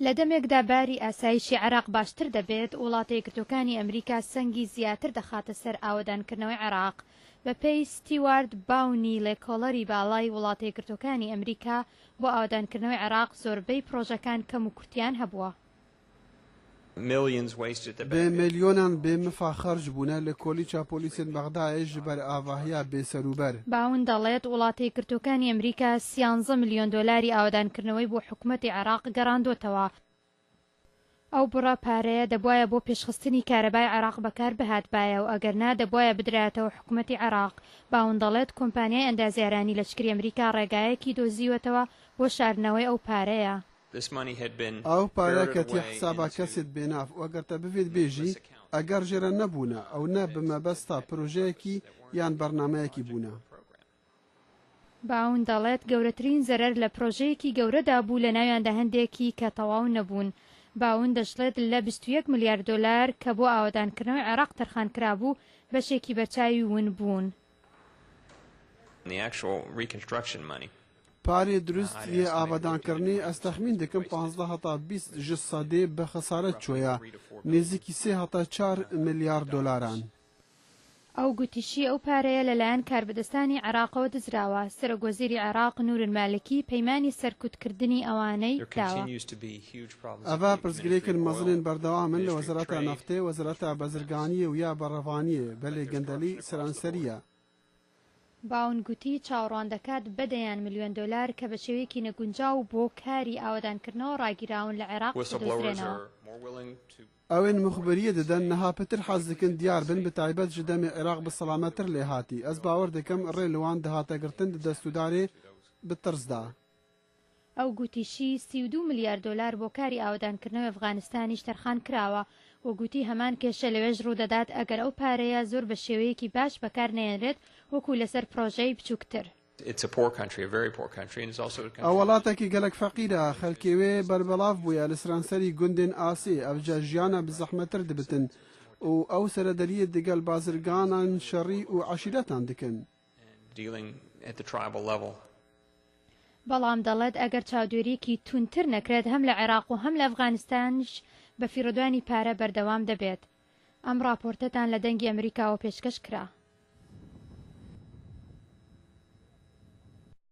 لە دەمێکدا باری ئاسایشی عێراق باشتر دەبێت وڵاتە یەکگرتووەکانی ئەمریکا سەنگی زیاتر دەخاتە سەر ئاوەدانکردنەوەی عێراق بە پێی ستیوارد باونی لێکۆڵەری باڵای وڵاتە یەکگرتووەکانی ئەمریکا بۆ ئاوەدانکردنەوەی عێراق زۆربەی پرۆژەکان کەم و کورتیان هەبووە. بێ ملیۆنان بێمفا خەرج بوونە لە کۆلی چاپۆلیسێن بەغدایش بەر ئاڤاهەیە بێسەروبەر. باون دەڵێت وڵاتە یەکگرتووەکانی ئەمریکا 13 ملیۆن دۆلاری ئاوەدانکردنەوەی بۆ حکوومەتی عێراق گەڕاندۆتەوە. ئەو بڕە پارەیە دەبوایە بۆ پێشخستنی کارەبای عێراق بەکار بەهاتبایە و ئەگەرنا دەبوایە بدرایەتەوە حکوومەتی عێراق. باون دەڵێت کۆمپانیای ئەندازیارانی لەشکری ئەمریکا ڕێگایەکی دۆزیوەتەوە بۆ شاردنەوەی ئەو پارەیە. ئەو پارە کەتی حسابا کەسێت بێناف و ئەگەرتە ببێت بێژی ئەگەر ژێرە نەبوونە ئەو نە بمەبەستا پرۆژەیەکی یان بەرنامەیەکی بوونە. باون دەڵێت گەورەترین زەرەر لە پرۆژەیەکی گەورەدا بوو لە ناویاندا هەندێکی کە تەواو نەبوون. باون دەشڵێت لە 21 ملیارد دۆلار کە بۆ ئاوەدانکردنەوەی عێراق تەرخانکرا بوو بەشێکی بەرچاوی ون بوون. پارێ دروستیە ئاوەدانکردنی ئەستەخمین دەکەم 15 هەتا 20 ji سەدێ بە خەسارەت چۆیە نێزیکی 3 هەتا 4 ملیارد دۆلاران. ئەو گوتیشی ئەو پارەیە لەلایەن کاربەدەستانی عێراقەوە دزراوە. سەرۆکوەزیری عێراق نورالمالکی پەیمانی سەرکوتکردنی ئەوانەی داوە. ئەڤە پرسگرێکن مەزنین بەردەوامن لە وەزارەتە نەفتێ وەزارەتە بەزرگانیە و یا بەڕەوانیە بەلێ گەندەلی سەرانسەریە. باون گوتی چاوەڕوان دەکات بەدەیان ملیۆن دۆلار کە بە شێوەیەکی نەگونجاو بۆ کاری ئاوەدانکردنەوە ڕاگیراون لە عێراق دۆزرێنەوە. ئەوێن مخبریە دەدەن نەها پتر حەز دەکەن دیار بن بە تایبەت ji demê عێراق bi سەلامەتتر lê hatî. Ez bawer dikim rê li wan dihategirtin di destûdarê bi tirzda. ئەو گوتیشی 32 ملیارد دۆلار بۆ کاری ئاوەدانکردنەوەی ئەفغانستانیش تەرخان کراوە و گوتی هەمان کێشە لەوێژ ڕوودەدات ئەگەر ئەو پارەیە زۆر بە شێوەیەکی باش بەکار نێنرێت وەکو لەسەر پرۆژەی بچووکتر. ئەو وڵاتێکی گەلک فەقیرە خەلکێوێ بەربەڵاو بووە لە سرانسەری گوندên ئاسێ ئەوجا ژیانە بزەحمەتر دەبتن و ئەو سەرەدەریە دەگەل بازرگانان شەڕی و عەشیرەتان دکن. بەڵام دەڵێت ئەگەر چاودێریەکی تونتر نەکرێت هەم لە عێراق و هەم لە ئەفغانستانش بە فیرۆدوانی پارە بەردەوام دەبێت. ئەم راپۆرتەتان لە دەنگی ئەمریکاوە پێشکەش کرا.